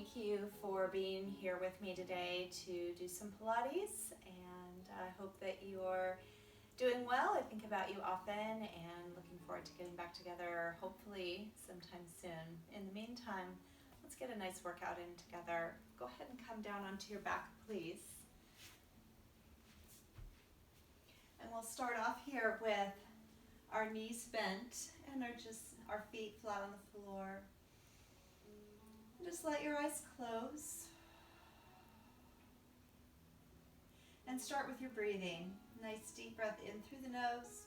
thank you for being here with me today to do some Pilates, and I hope that you're doing well. I think about you often and looking forward to getting back together hopefully sometime soon. In the meantime, let's get a nice workout in together. Go ahead and come down onto your back, please. And we'll start off here with our knees bent and our feet flat on the floor. Just let your eyes close. And start with your breathing. Nice deep breath in through the nose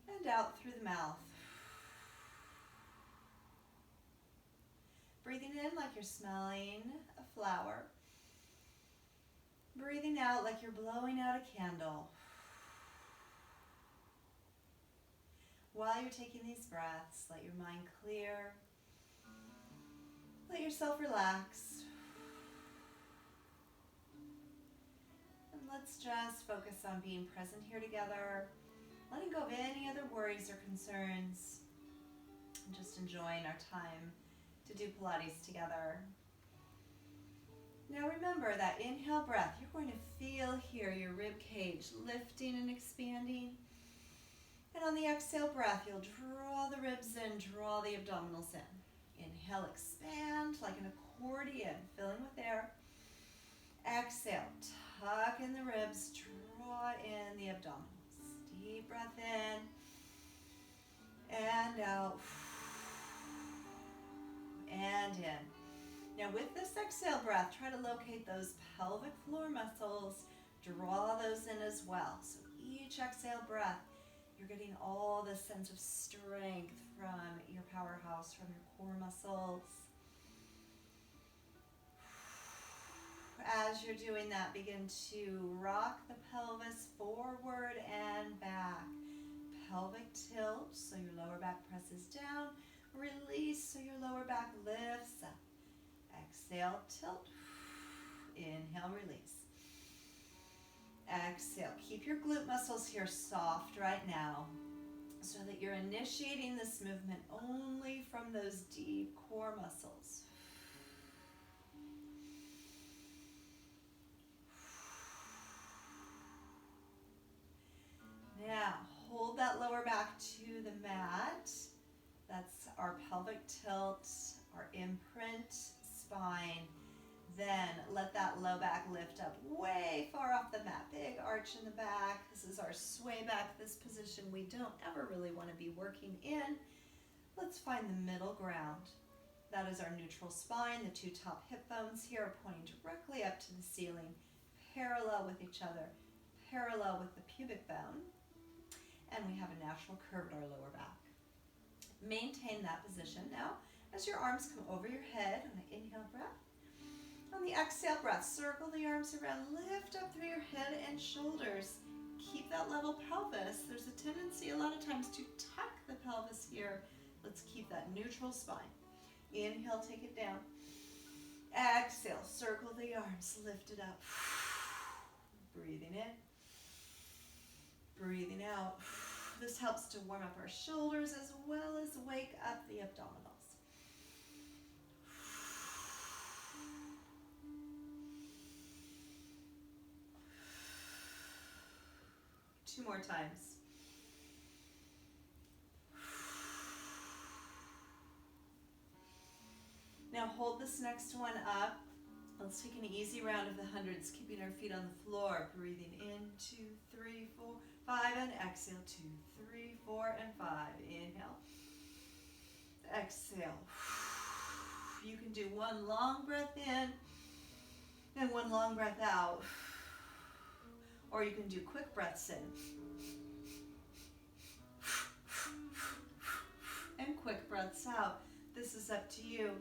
and out through the mouth. Breathing in like you're smelling a flower. Breathing out like you're blowing out a candle. While you're taking these breaths, let your mind clear. Let yourself relax. And let's just focus on being present here together, letting go of any other worries or concerns, and just enjoying our time to do Pilates together. Now remember that inhale breath, you're going to feel here your rib cage lifting and expanding. And on the exhale breath, you'll draw the ribs in, draw the abdominals in. Inhale, expand like an accordion, filling with air. Exhale, tuck in the ribs, draw in the abdominals. Deep breath in and out and in. Now with this exhale breath, try to locate those pelvic floor muscles, draw those in as well. So each exhale breath, you're getting all this sense of strength from your powerhouse, from your core muscles. As you're doing that, begin to rock the pelvis forward and back. Pelvic tilt, so your lower back presses down. Release, so your lower back lifts up. Exhale, tilt. Inhale, release. Exhale. Keep your glute muscles here soft right now so that you're initiating this movement only from those deep core muscles. Now, hold that lower back to the mat. That's our pelvic tilt, our imprint spine. Then let that low back lift up way far off the mat. Big arch in the back. This is our sway back, this position we don't ever really want to be working in. Let's find the middle ground. That is our neutral spine. The two top hip bones here are pointing directly up to the ceiling, parallel with each other, parallel with the pubic bone. And we have a natural curve in our lower back. Maintain that position now as your arms come over your head on an inhale breath. On the exhale breath, circle the arms around, lift up through your head and shoulders. Keep that level pelvis. There's a tendency a lot of times to tuck the pelvis here. Let's keep that neutral spine. Inhale, take it down. Exhale, circle the arms, lift it up. Breathing in, breathing out. This helps to warm up our shoulders as well as wake up the abdominals. Two more times. Now hold this next one up. Let's take an easy round of the hundreds, keeping our feet on the floor. Breathing in, 2, 3, 4, 5, and exhale, 2, 3, 4, and 5. Inhale. Exhale. You can do one long breath in and one long breath out. Or you can do quick breaths in and quick breaths out. This is up to you.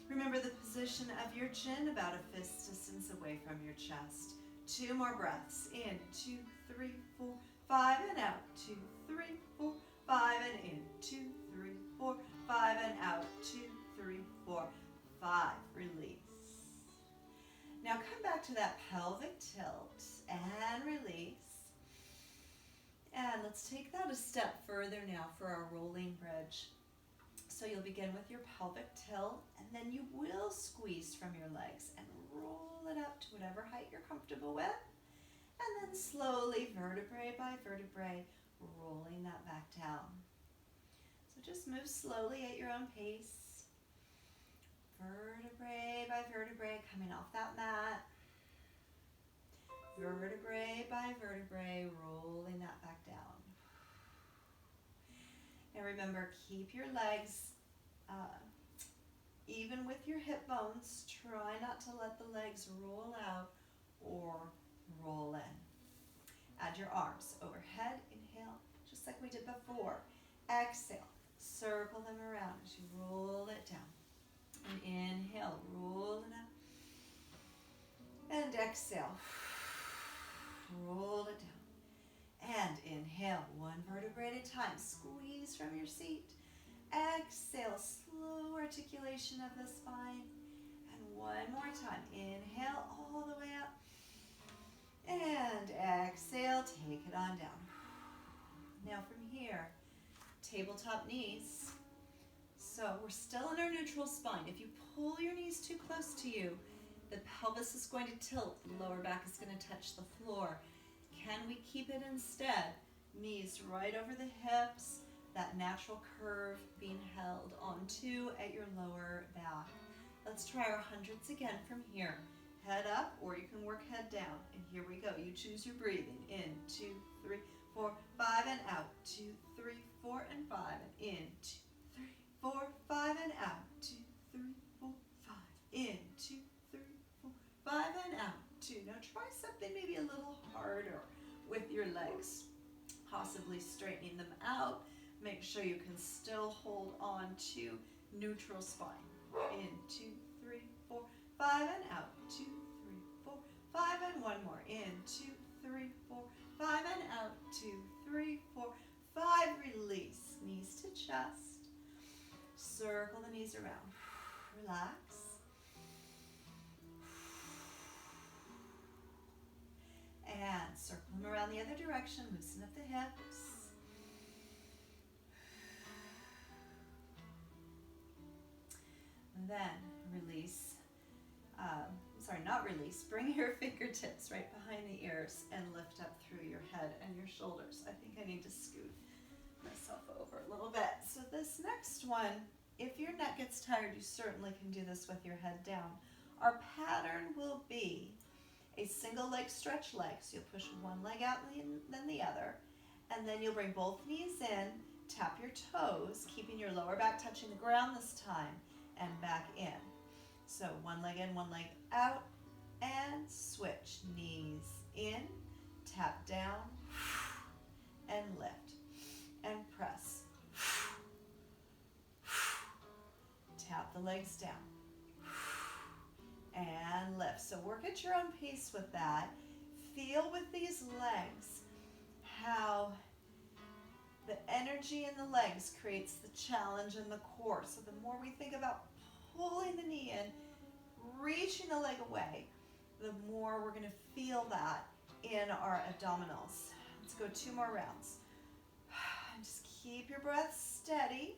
Remember the position of your chin about a fist distance away from your chest. 2 more breaths. In, 2, 3, 4, 5, and out. 2, 3, 4, 5, and in. 2, 3, 4, 5, and out. 2, 3, 4, 5. Release. Now come back to that pelvic tilt and release. And let's take that a step further now for our rolling bridge. So you'll begin with your pelvic tilt, and then you will squeeze from your legs and roll it up to whatever height you're comfortable with. And then slowly, vertebrae by vertebrae, rolling that back down. So just move slowly at your own pace. Vertebrae by vertebrae coming off that mat. Vertebrae by vertebrae, rolling that back down. And remember, keep your legs even with your hip bones. Try not to let the legs roll out or roll in. Add your arms overhead, inhale, just like we did before. Exhale, circle them around as you roll it down. And inhale, roll it up. And exhale, roll it down. And inhale, one vertebrae at a time. Squeeze from your seat. Exhale, slow articulation of the spine. And one more time. Inhale all the way up. And exhale, take it on down. Now from here, tabletop knees. So we're still in our neutral spine. If you pull your knees too close to you, the pelvis is going to tilt. The lower back is going to touch the floor. Can we keep it instead? Knees right over the hips, that natural curve being held onto at your lower back. Let's try our hundreds again from here. Head up, or you can work head down. And here we go. You choose your breathing. In, 2, 3, 4, 5, and out. 2, 3, 4, and 5, and in. 2, 3, 4, 5, and out. 2, 3, 4, 5. In, 2, 3, 4, 5, and out. 2. Now try something maybe a little harder with your legs. Possibly straightening them out. Make sure you can still hold on to neutral spine. In, 2, 3, 4, 5, and out. 2, 3, 4, 5, and one more. In, 2, 3, 4, 5, and out. 2, 3, 4, 5. Release. Knees to chest. Circle the knees around. Relax. And circle them around the other direction. Loosen up the hips. And then release. Not release. Bring your fingertips right behind the ears and lift up through your head and your shoulders. I think I need to scoot myself over a little bit. So this next one, if your neck gets tired, you certainly can do this with your head down. Our pattern will be a single leg stretch leg. So you'll push one leg out and then the other. And then you'll bring both knees in, tap your toes, keeping your lower back touching the ground this time, and back in. So one leg in, one leg out, and switch. Knees in, tap down, and lift, and press. Tap the legs down, and lift. So work at your own pace with that. Feel with these legs how the energy in the legs creates the challenge in the core. So the more we think about pulling the knee in, reaching the leg away, the more we're going to feel that in our abdominals. Let's go 2 more rounds. And just keep your breath steady.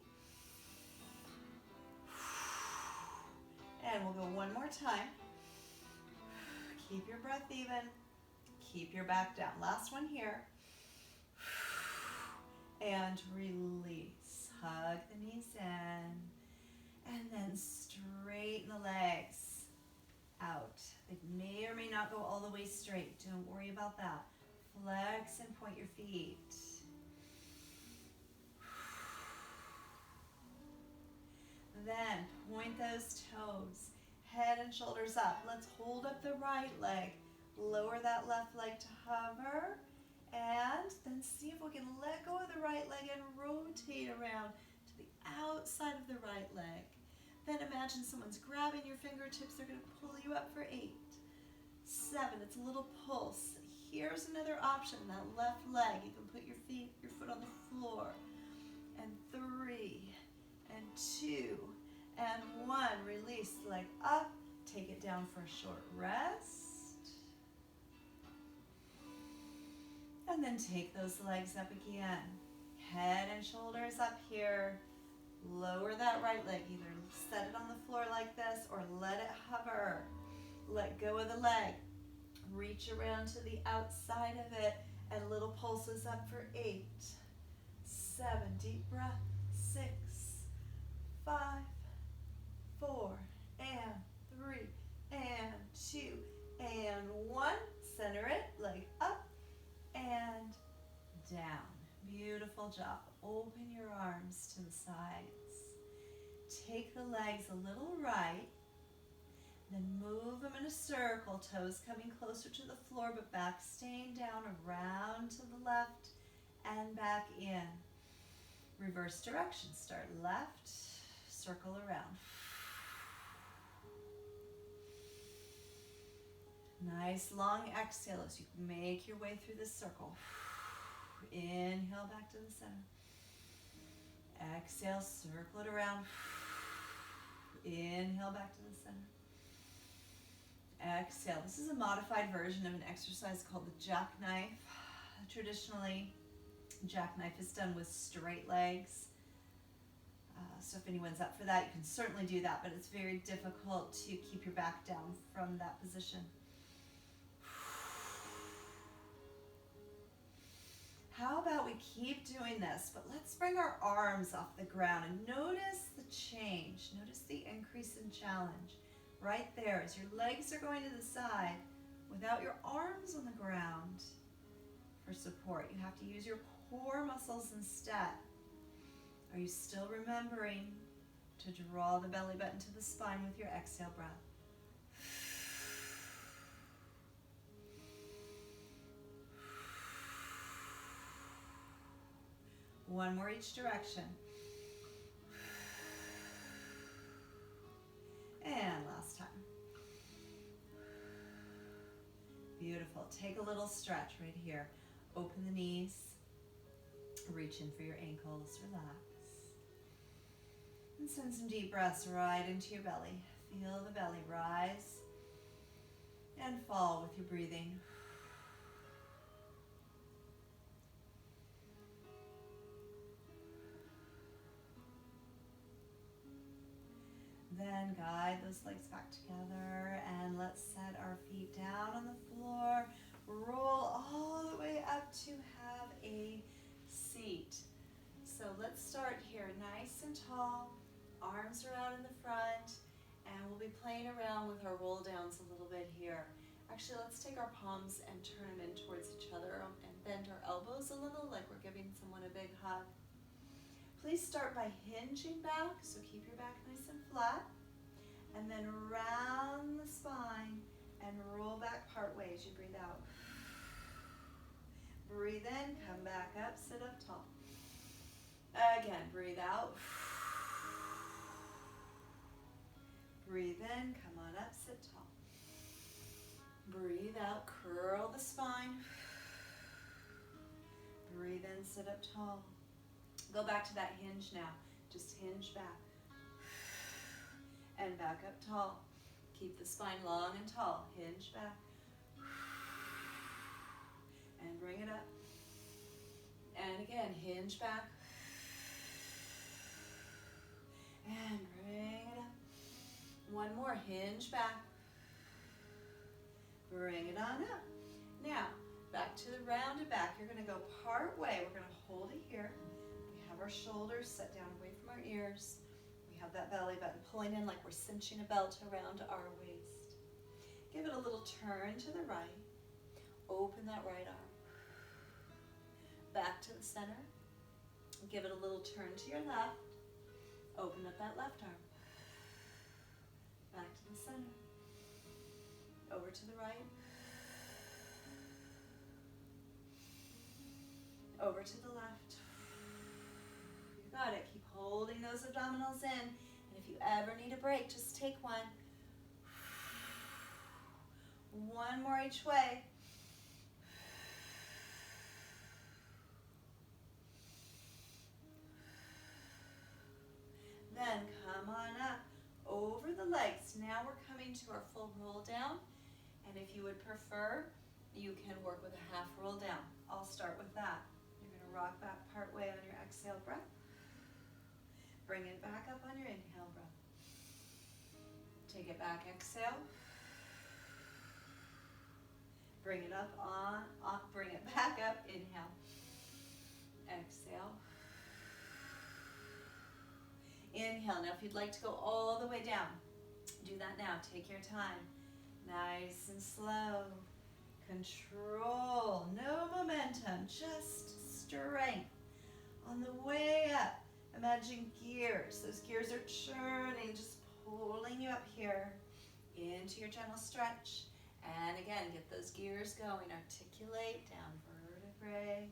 And we'll go one more time. Keep your breath even. Keep your back down. Last one here. And release. Hug the knees in. And then straighten the legs out. They may or may not go all the way straight. Don't worry about that. Flex and point your feet. Then point those toes. Head and shoulders up. Let's hold up the right leg. Lower that left leg to hover. And then see if we can let go of the right leg and rotate around to the outside of the right leg. Then imagine someone's grabbing your fingertips. They're going to pull you up for 8, 7. It's a little pulse. Here's another option. That left leg. You can put your foot on the floor. And 3, and 2, and 1. Release the leg up. Take it down for a short rest. And then take those legs up again. Head and shoulders up here. Lower that right leg. Either set it on the floor like this or let it hover. Let go of the leg. Reach around to the outside of it and little pulses up for 8, 7, deep breath, 6, 5, 4, and 3, and 2, and 1. Center it, leg up and down. Beautiful job. Open your arms to the sides. Take the legs a little right, then move them in a circle, toes coming closer to the floor, but back staying down, around to the left and back in. Reverse direction. Start left, circle around. Nice long exhale as you make your way through this circle. Inhale back to the center. Exhale, circle it around. Inhale back to the center. Exhale. This is a modified version of an exercise called the jackknife. Traditionally, jackknife is done with straight legs. So if anyone's up for that, you can certainly do that, but it's very difficult to keep your back down from that position. How about we keep doing this, but let's bring our arms off the ground and notice the change. Notice the increase in challenge. Right there, as your legs are going to the side, without your arms on the ground for support. You have to use your core muscles instead. Are you still remembering to draw the belly button to the spine with your exhale breath? One more each direction. And last time. Beautiful. Take a little stretch right here. Open the knees. Reach in for your ankles. Relax. And send some deep breaths right into your belly. Feel the belly rise and fall with your breathing. Then guide those legs back together and let's set our feet down on the floor. Roll all the way up to have a seat. So let's start here, nice and tall, arms are out in the front, and we'll be playing around with our roll downs a little bit here. Actually, let's take our palms and turn them in towards each other and bend our elbows a little like we're giving someone a big hug. Please start by hinging back, so keep your back nice and flat, and then round the spine and roll back part way as you breathe out. Breathe in, come back up, sit up tall. Again, breathe out. Breathe in, come on up, sit tall. Breathe out, curl the spine. Breathe in, sit up tall. Go back to that hinge now. Just hinge back. And back up tall. Keep the spine long and tall. Hinge back. And bring it up. And again, hinge back. And bring it up. One more, hinge back. Bring it on up. Now, back to the rounded back. You're going to go part way. We're going to hold it here. Our shoulders set down away from our ears. We have that belly button pulling in like we're cinching a belt around our waist. Give it a little turn to the right. Open that right arm. Back to the center. Give it a little turn to your left. Open up that left arm. Back to the center. Over to the right. Over to the left. Got it. Keep holding those abdominals in. And if you ever need a break, just take one. One more each way. Then come on up over the legs. Now we're coming to our full roll down. And if you would prefer, you can work with a half roll down. I'll start with that. You're going to rock back part way on your exhale breath. Bring it back up on your inhale breath. Take it back, exhale. Bring it up bring it back up, inhale. Exhale. Inhale. Now if you'd like to go all the way down, do that now. Take your time. Nice and slow. Control. No momentum, just strength. On the way up, imagine gears. Those gears are churning, just pulling you up here into your gentle stretch. And again, get those gears going. Articulate down vertebrae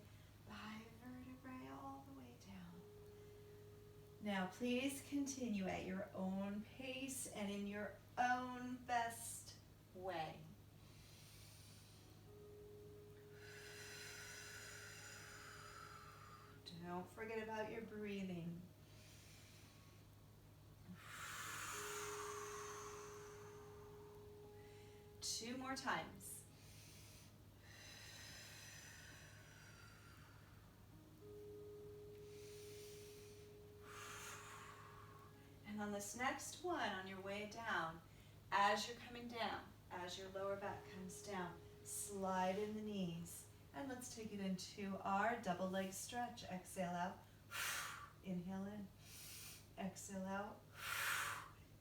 by vertebrae all the way down. Now, please continue at your own pace and in your own best way. Don't forget about your breathing. Two more times. And on this next one, on your way down, as you're coming down, as your lower back comes down, slide in the knees. And let's take it into our double leg stretch. Exhale out. Inhale in. Exhale out.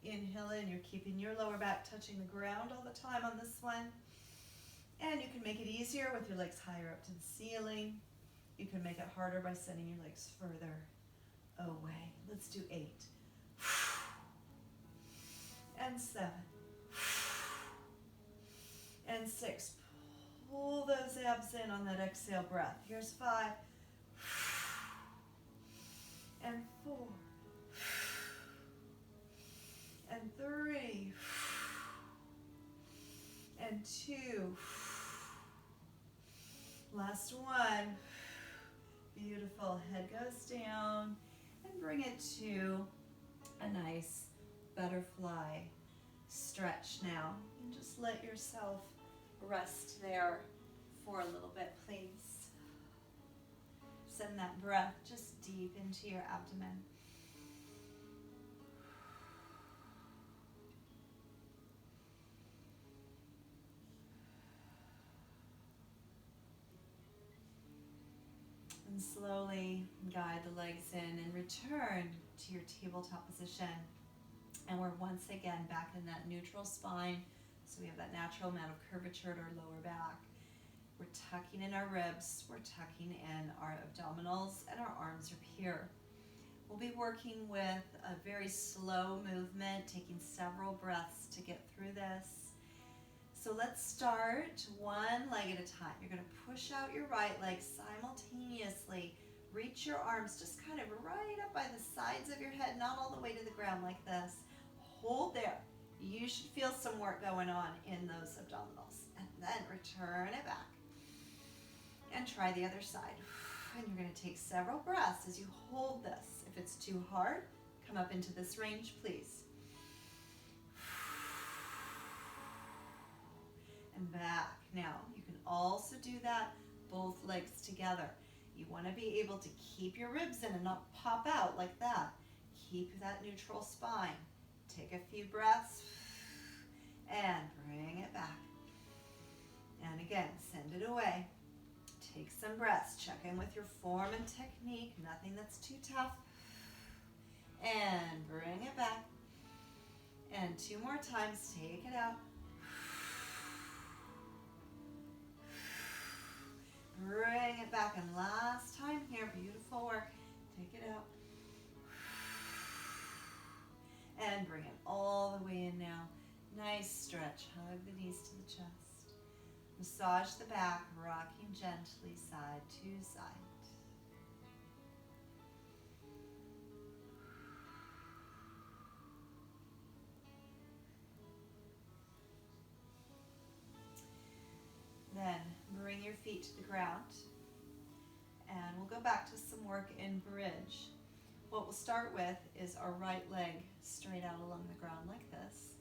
Inhale in. You're keeping your lower back touching the ground all the time on this one. And you can make it easier with your legs higher up to the ceiling. You can make it harder by sending your legs further away. Let's do 8. And 7. And 6. Pull those abs in on that exhale breath. Here's 5. And 4. And 3. And 2. Last one. Beautiful. Head goes down. And bring it to a nice butterfly stretch now. And just let yourself rest there for a little bit, please. Send that breath just deep into your abdomen. And slowly guide the legs in and return to your tabletop position. And we're once again back in that neutral spine. So we have that natural amount of curvature at our lower back. We're tucking in our ribs, we're tucking in our abdominals, and our arms are here. We'll be working with a very slow movement, taking several breaths to get through this. So let's start one leg at a time. You're going to push out your right leg simultaneously. Reach your arms just kind of right up by the sides of your head, not all the way to the ground like this. Hold there. You should feel some work going on in those abdominals. And then return it back. And try the other side. And you're going to take several breaths as you hold this. If it's too hard, come up into this range, please. And back. Now, you can also do that both legs together. You want to be able to keep your ribs in and not pop out like that. Keep that neutral spine. Take a few breaths and bring it back. And again, send it away. Take some breaths. Check in with your form and technique. Nothing that's too tough. And bring it back. And 2 more times. Take it out. Bring it back. And last time here. Beautiful work. Take it out. And bring it all the way in now. Nice stretch. Hug the knees to the chest. Massage the back, rocking gently side to side. Then bring your feet to the ground. And we'll go back to some work in bridge. What we'll start with is our right leg straight out along the ground like this.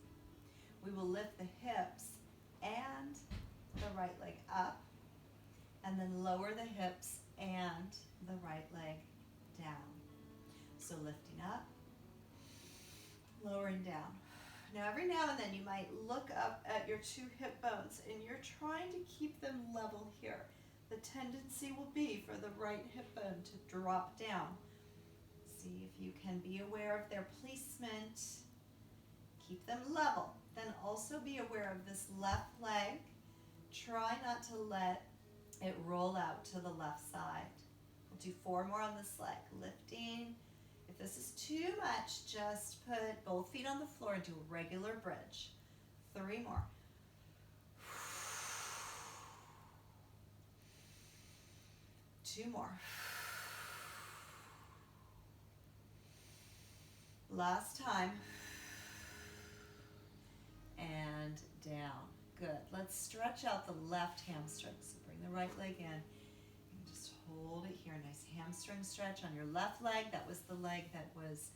We will lift the hips and the right leg up, and then lower the hips and the right leg down. So lifting up lowering down. Now every now and then you might look up at your two hip bones and you're trying to keep them level here. The tendency will be for the right hip bone to drop down. See if you can be aware of their placement. Keep them level. Then also be aware of this left leg. Try not to let it roll out to the left side. We'll do 4 more on this leg. Lifting. If this is too much, just put both feet on the floor and do a regular bridge. 3 more. Two more. Last time. And down. Good. Let's stretch out the left hamstring. So bring the right leg in. And just hold it here. Nice hamstring stretch on your left leg. That was the leg that was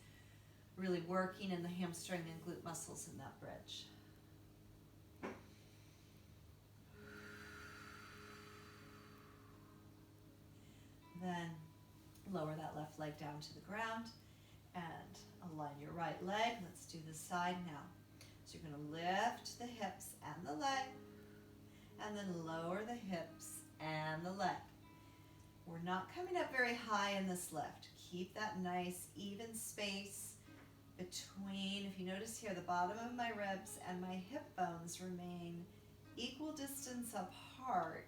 really working in the hamstring and glute muscles in that bridge. Then lower that left leg down to the ground and align your right leg. Let's do the side now. So you're going to lift the hips and the leg, and then lower the hips and the leg. We're not coming up very high in this lift. Keep that nice even space between, if you notice here, the bottom of my ribs and my hip bones remain equal distance apart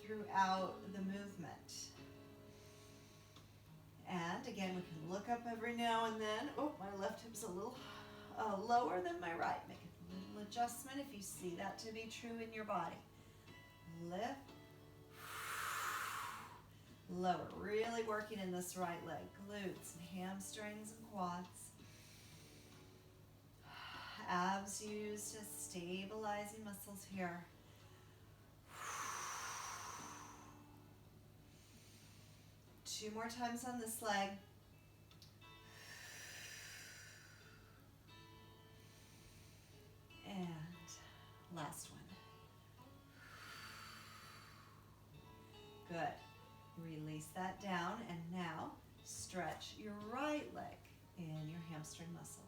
throughout the movement. And again, we can look up every now and then. Oh, my left hip's a little lower than my right. Make a little adjustment if you see that to be true in your body. Lift. Lower. Really working in this right leg. Glutes and hamstrings and quads. Abs used as stabilizing muscles here. Two more times on this leg. And last one. Good. Release that down, and now stretch your right leg and your hamstring muscles.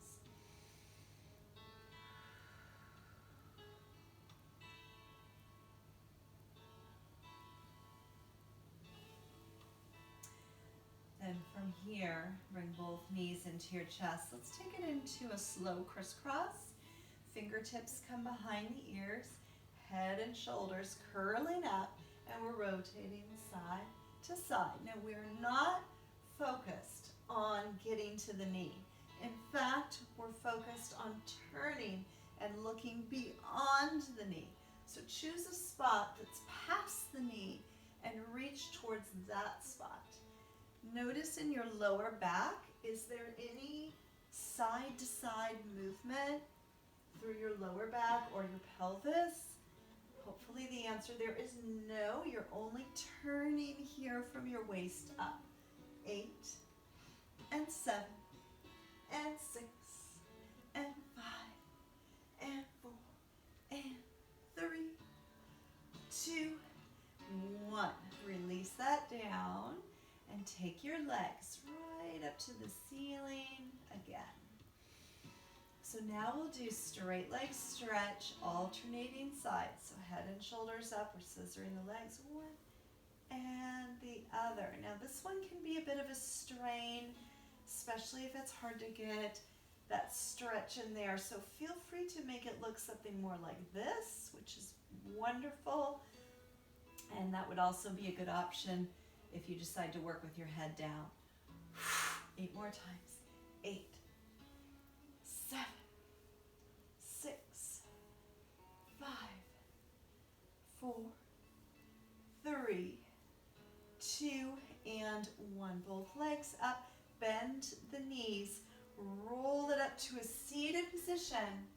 Then from here, bring both knees into your chest. Let's take it into a slow crisscross. Fingertips come behind the ears, head and shoulders curling up, and we're rotating side to side. Now we're not focused on getting to the knee. In fact, we're focused on turning and looking beyond the knee. So choose a spot that's past the knee and reach towards that spot. Notice in your lower back, is there any side to side movement through your lower back or your pelvis? Hopefully the answer there is no. You're only turning here from your waist up. 8 and 7 and 6 and 5 and 4 and 3, 2, 1. Release that down and take your legs right up to the ceiling again. So now we'll do straight leg stretch, alternating sides. So head and shoulders up, we're scissoring the legs, one and the other. Now this one can be a bit of a strain, especially if it's hard to get that stretch in there. So feel free to make it look something more like this, which is wonderful. And that would also be a good option if you decide to work with your head down. 8 more times. 8, 7, 6, 5, 4, 3, 2, and 1. Both legs up, bend the knees, roll it up to a seated position,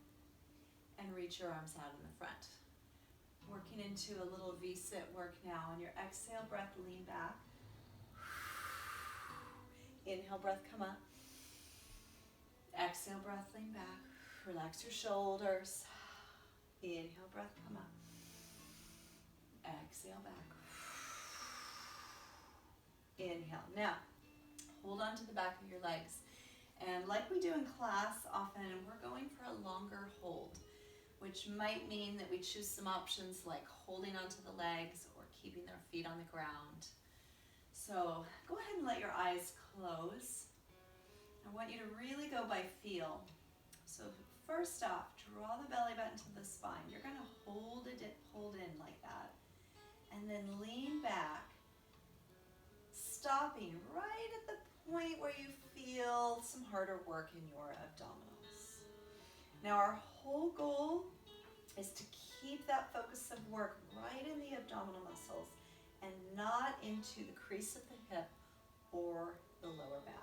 and reach your arms out in the front. Working into a little V-sit work now. On your exhale breath, lean back. Inhale breath, come up. Exhale breath, lean back. Relax your shoulders. Inhale breath, come up. Exhale back. Inhale. Now, hold on to the back of your legs And like we do in class, often we're going for a longer hold, which might mean that we choose some options like holding onto the legs or keeping their feet on the ground. So go ahead and let your eyes close. I want you to really go by feel. So first off, draw the belly button to the spine. You're going to hold in like that. And then lean back, stopping right at the point where you feel some harder work in your abdominals. Now our whole goal is to keep that focus of work right in the abdominal muscles and not into the crease of the hip or the lower back.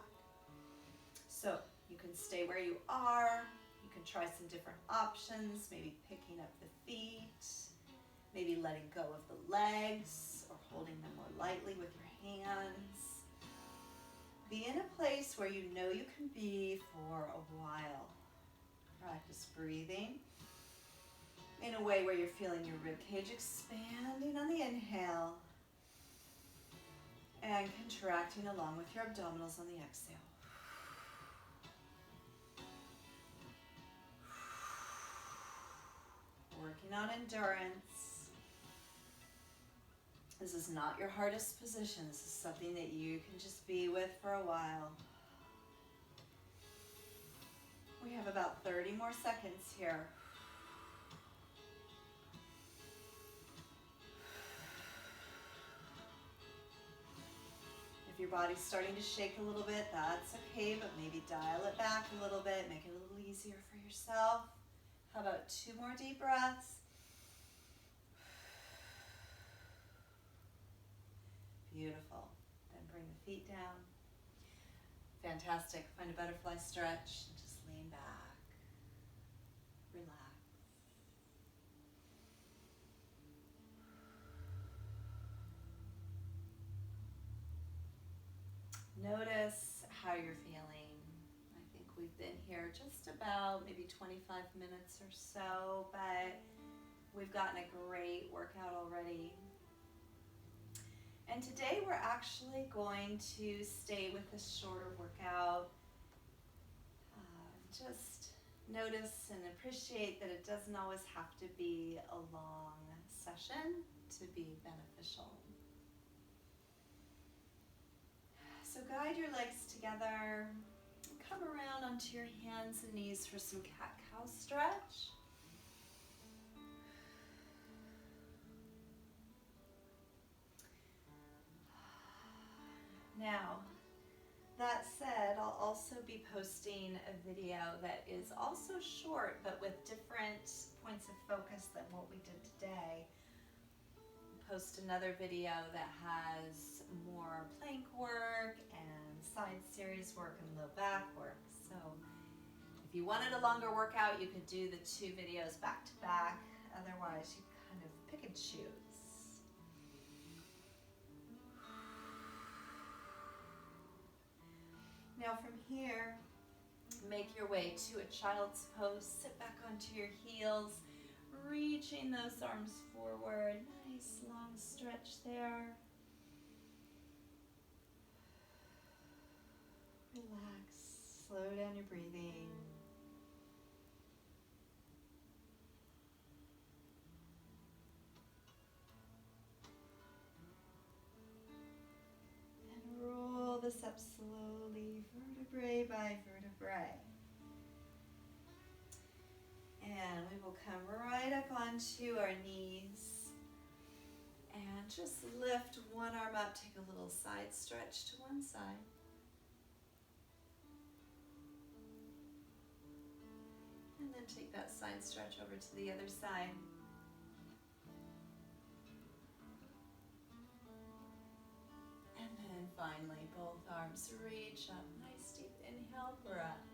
So you can stay where you are. You can try some different options, maybe picking up the feet, maybe letting go of the legs or holding them more lightly with your hands. Be in a place where you know you can be for a while. Practice breathing in a way where you're feeling your rib cage expanding on the inhale and contracting along with your abdominals on the exhale. Working on endurance. This is not your hardest position. This is something that you can just be with for a while. We have about 30 more seconds here. If your body's starting to shake a little bit, that's okay, but maybe dial it back a little bit, make it a little easier for yourself. How about 2 more deep breaths? Beautiful. Then bring the feet down. Fantastic. Find a butterfly stretch. Just lean back. Relax. Notice how you're feeling. I think we've been here just about maybe 25 minutes or so, but we've gotten a great workout already. And today we're actually going to stay with this shorter workout. Just notice and appreciate that it doesn't always have to be a long session to be beneficial. So guide your legs together. Come around onto your hands and knees for some cat-cow stretch. Now, that said, I'll also be posting a video that is also short, but with different points of focus than what we did today. Post another video that has more plank work and side series work and low back work. So if you wanted a longer workout, you could do the 2 videos back to back. Otherwise, you kind of pick and choose. Now from here, make your way to a child's pose. Sit back onto your heels, reaching those arms forward. Nice long stretch there. Relax, slow down your breathing. And roll this up slowly, vertebrae by vertebrae. And we will come right up onto our knees and just lift one arm up, take a little side stretch to one side. And then take that side stretch over to the other side. And then finally, both arms reach up. Nice deep inhale, breath.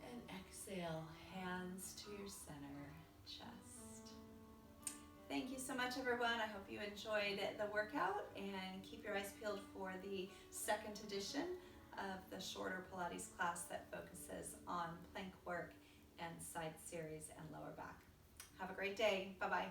And exhale, hands to your center, chest. Thank you so much, everyone. I hope you enjoyed the workout, and keep your eyes peeled for the 2nd edition of the shorter Pilates class that focuses on plank work and side series and lower back. Have a great day. Bye-bye.